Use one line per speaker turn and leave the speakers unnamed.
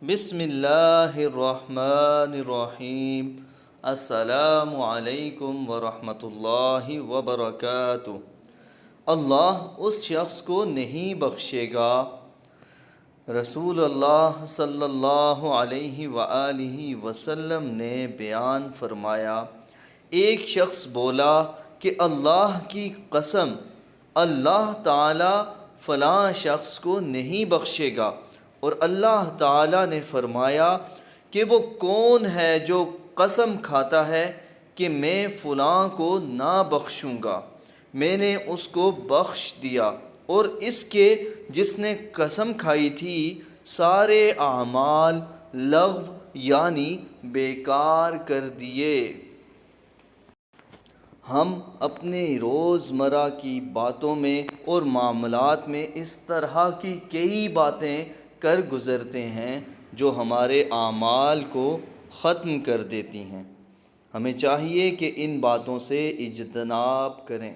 بسم اللہ الرحمن الرحیم۔ السلام علیکم ورحمۃ اللہ وبرکاتہ۔ اللہ اس شخص کو نہیں بخشے گا۔ رسول اللہ صلی اللہ علیہ وآلہ وسلم نے بیان فرمایا، ایک شخص بولا کہ اللہ کی قسم، اللہ تعالی فلاں شخص کو نہیں بخشے گا، اور اللہ تعالیٰ نے فرمایا کہ وہ کون ہے جو قسم کھاتا ہے کہ میں فلاں کو نہ بخشوں گا، میں نے اس کو بخش دیا، اور اس کے جس نے قسم کھائی تھی سارے اعمال لغو یعنی بیکار کر دیے۔ ہم اپنے روزمرہ کی باتوں میں اور معاملات میں اس طرح کی کئی باتیں کر گزرتے ہیں جو ہمارے اعمال کو ختم کر دیتی ہیں۔ ہمیں چاہیے کہ ان باتوں سے اجتناب کریں۔